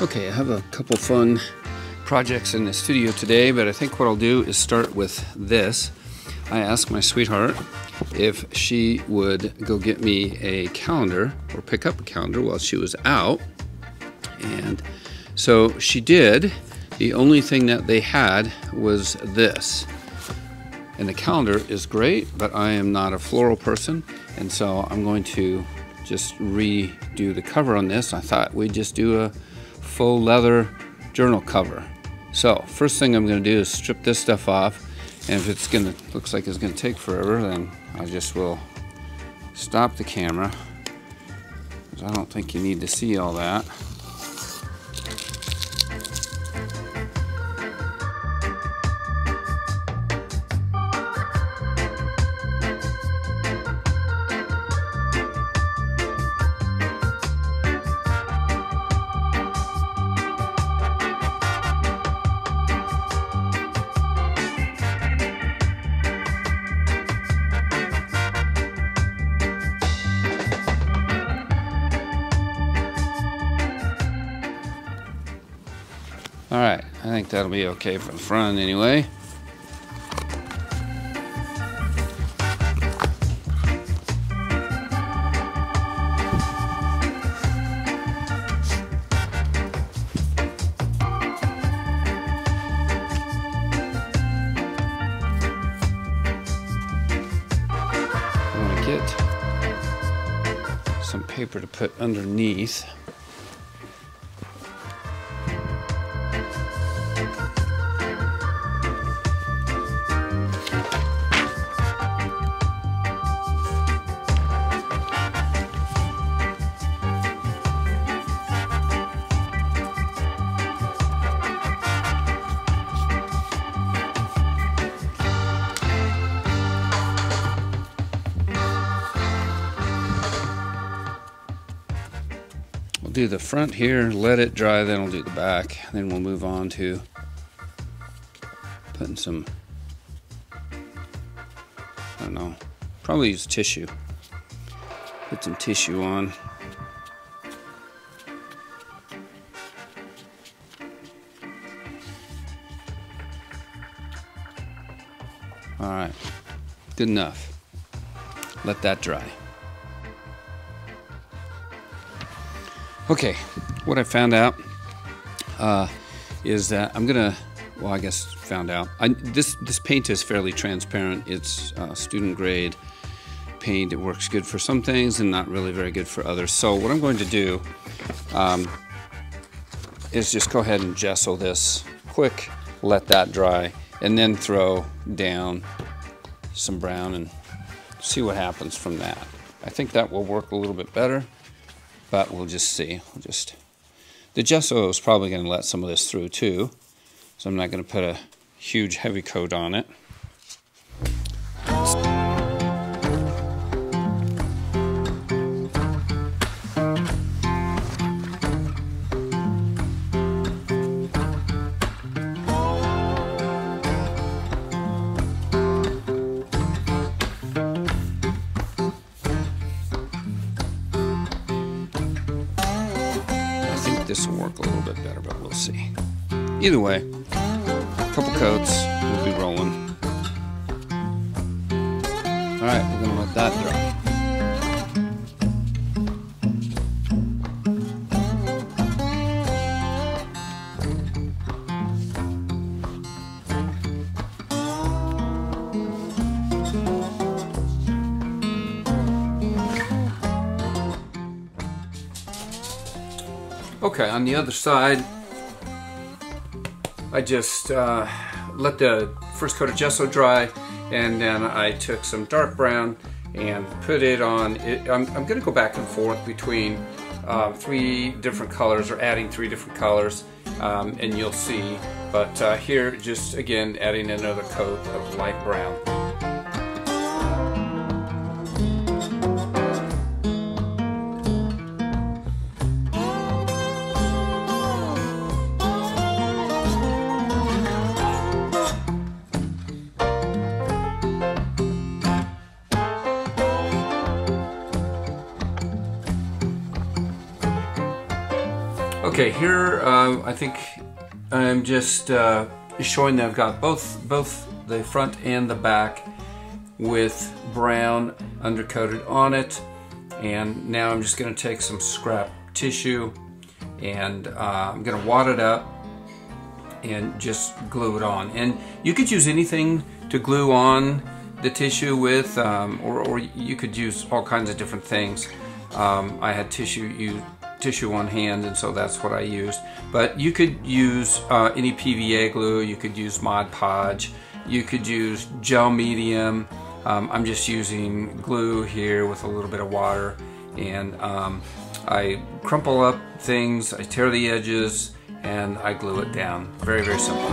Okay, I have a couple fun projects in the studio today, but I think what I'll do is start with this. I asked my sweetheart if she would go get me a calendar or pick up a calendar while she was out, and so she did. The only thing that they had was this, and the calendar is great, but I am not a floral person, and so I'm going to just redo the cover on this. I thought we'd just do a faux leather journal cover. So first thing I'm going to do is strip this stuff off, and if it's gonna looks like it's gonna take forever, then I just will stop the camera, because I don't think you need to see all that. All right, I think that'll be okay for the front anyway. I'm gonna get some paper to put underneath. We'll do the front here, let it dry, then we'll do the back. Then we'll move on to putting some, I don't know, probably use tissue. Put some tissue on. All right, good enough. Let that dry. Okay, what I found out is that I'm gonna, well, I guess found out, this paint is fairly transparent. It's student grade paint. It works good for some things and not really very good for others. So what I'm going to do is just go ahead and gesso this quick, let that dry, and then throw down some brown and see what happens from that. I think that will work a little bit better, but we'll just see. The gesso is probably going to let some of this through too, so I'm not going to put a huge heavy coat on it. This will work a little bit better, but we'll see. Either way, a couple coats, we'll be rolling. All right, we're gonna let that dry. Okay, on the other side, I just let the first coat of gesso dry, and then I took some dark brown and put it on. I'm going to go back and forth between 3 different colors, or adding 3 different colors, and you'll see. But here, just again, adding another coat of light brown. Okay, here I think I'm just showing that I've got both the front and the back with brown undercoated on it, and now I'm just going to take some scrap tissue and I'm going to wad it up and just glue it on. And you could use anything to glue on the tissue with, or you could use all kinds of different things. I had tissue on hand, and so that's what I used. But you could use any PVA glue, you could use Mod Podge, you could use gel medium. I'm just using glue here with a little bit of water, and I crumple up things, I tear the edges, and I glue it down. Very, very simple.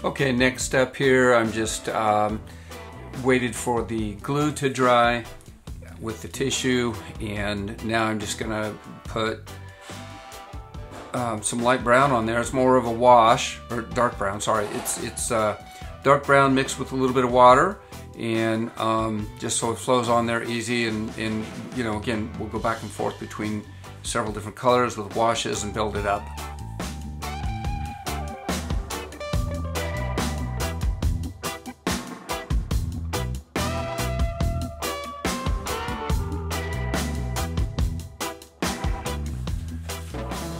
Okay, next step here, I'm just waited for the glue to dry with the tissue, and now I'm just gonna put some light brown on there. It's more of a wash, or dark brown, sorry. It's dark brown mixed with a little bit of water, and just so it flows on there easy, and you know, again, we'll go back and forth between several different colors with washes and build it up.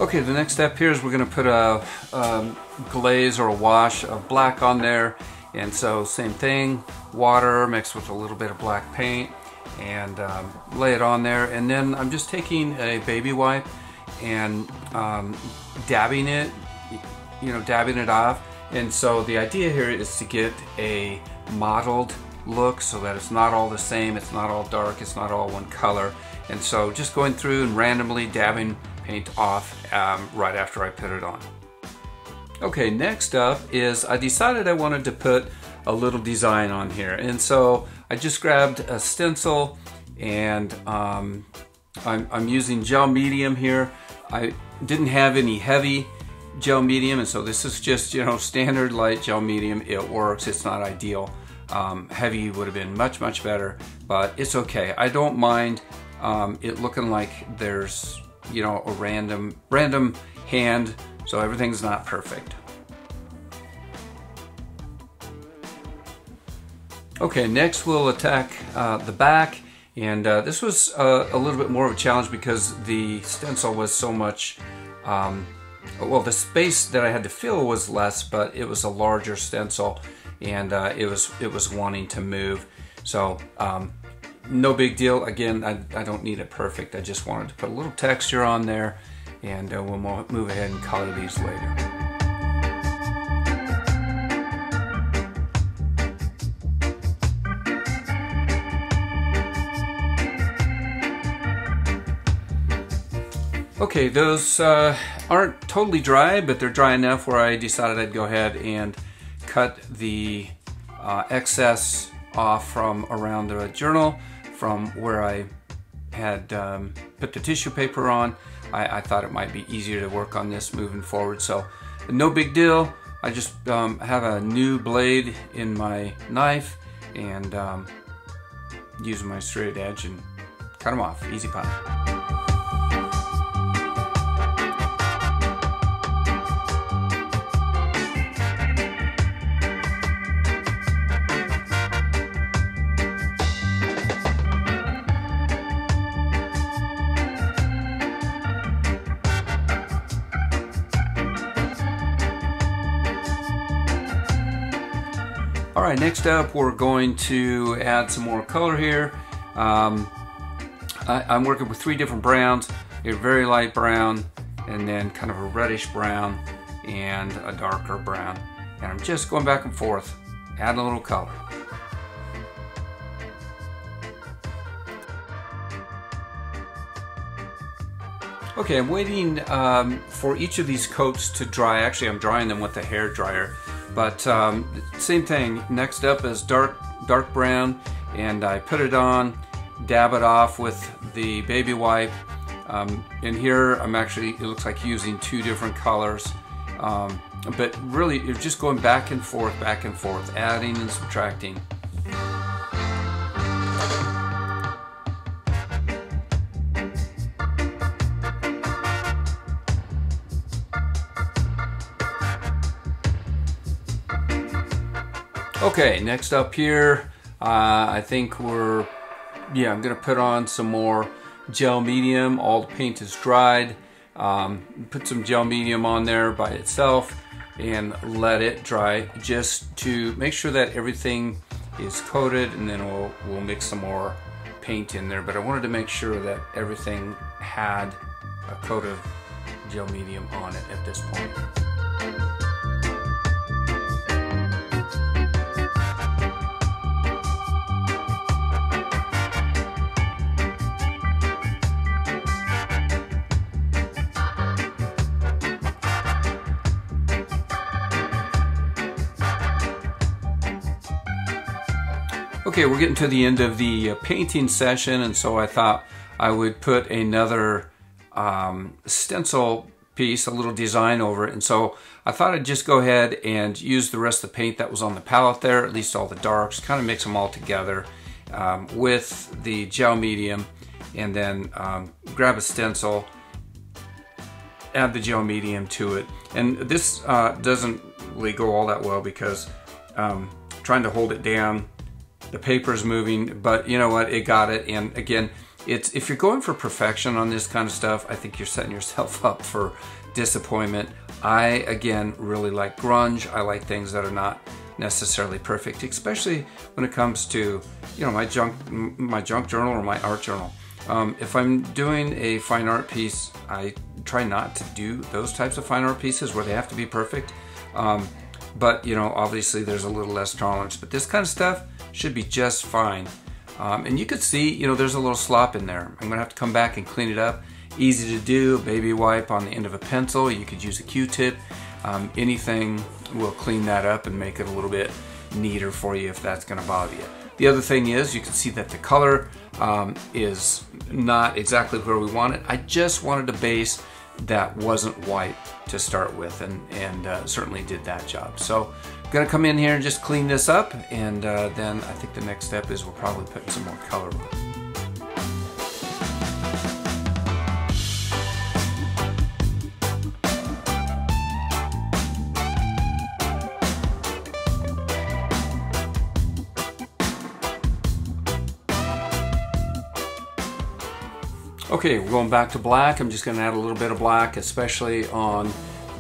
Okay, the next step here is we're going to put a glaze or a wash of black on there, and so same thing, water mixed with a little bit of black paint, and lay it on there. And then I'm just taking a baby wipe and dabbing it, dabbing it off. And so the idea here is to get a mottled look so that it's not all the same, it's not all dark, it's not all one color. And so just going through and randomly dabbing paint off right after I put it on. Okay, next up is I decided I wanted to put a little design on here, and so I just grabbed a stencil, and I'm using gel medium here. I didn't have any heavy gel medium, and so this is just standard light gel medium. It works. It's not ideal. Heavy would have been much better, but it's okay. I don't mind it looking like there's a random hand, so everything's not perfect. Okay, next we'll attack the back, and this was a little bit more of a challenge because the stencil was so much, well, the space that I had to fill was less, but it was a larger stencil, and it was wanting to move. So no big deal. Again, I don't need it perfect. I just wanted to put a little texture on there, and we'll move ahead and color these later. Okay, those aren't totally dry, but they're dry enough where I decided I'd go ahead and cut the excess off from around the journal from where I had put the tissue paper on. I thought it might be easier to work on this moving forward, so no big deal. I just have a new blade in my knife and use my straight edge and cut them off. Easy pie. All right, next up we're going to add some more color here. I'm working with 3 different browns, a very light brown, and then kind of a reddish brown, and a darker brown. And I'm just going back and forth, adding a little color. Okay, I'm waiting for each of these coats to dry. Actually, I'm drying them with the hair dryer. But same thing, next up is dark brown, and I put it on, dab it off with the baby wipe. And here I'm actually, it looks like using 2 different colors. But really, you're just going back and forth, adding and subtracting. Okay, next up here, I think I'm gonna put on some more gel medium. All the paint is dried. Put some gel medium on there by itself and let it dry just to make sure that everything is coated, and then we'll mix some more paint in there. But I wanted to make sure that everything had a coat of gel medium on it at this point. Okay, we're getting to the end of the painting session, and so I thought I would put another stencil piece, a little design over it. And so I thought I'd just go ahead and use the rest of the paint that was on the palette there, at least all the darks, kind of mix them all together with the gel medium, and then grab a stencil, add the gel medium to it. And this doesn't really go all that well because trying to hold it down, the paper's moving, but you know what, it got it. And again, if you're going for perfection on this kind of stuff, I think you're setting yourself up for disappointment. I, again, really like grunge. I like things that are not necessarily perfect, especially when it comes to, you know, my junk journal or my art journal. If I'm doing a fine art piece, I try not to do those types of fine art pieces where they have to be perfect. But, you know, obviously there's a little less tolerance, but this kind of stuff should be just fine. And you could see, you know, there's a little slop in there. I'm gonna have to come back and clean it up. Easy to do, baby wipe on the end of a pencil. You could use a Q-tip. Anything will clean that up and make it a little bit neater for you if that's gonna bother you. The other thing is, you can see that the color is not exactly where we want it. I just wanted a base that wasn't white to start with, and certainly did that job. So I'm gonna come in here and just clean this up, and then I think the next step is we'll probably put some more color on. Okay, we're going back to black. I'm just going to add a little bit of black, especially on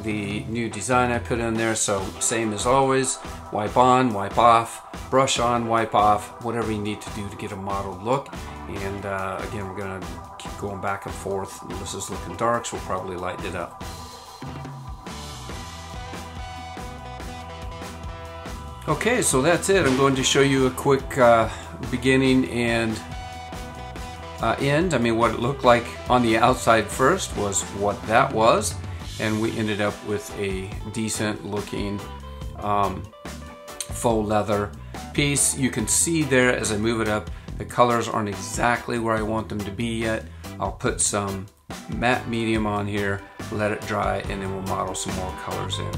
the new design I put in there. So same as always, wipe on, wipe off, brush on, wipe off, whatever you need to do to get a modeled look. And again, we're going to keep going back and forth. This is looking dark, so we'll probably lighten it up. Okay, so that's it. I'm going to show you a quick beginning and end. I mean, what it looked like on the outside first was what that was, and we ended up with a decent looking faux leather piece. You can see there as I move it up, the colors aren't exactly where I want them to be yet. I'll put some matte medium on here, let it dry, and then we'll model some more colors in.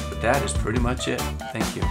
But that is pretty much it. Thank you.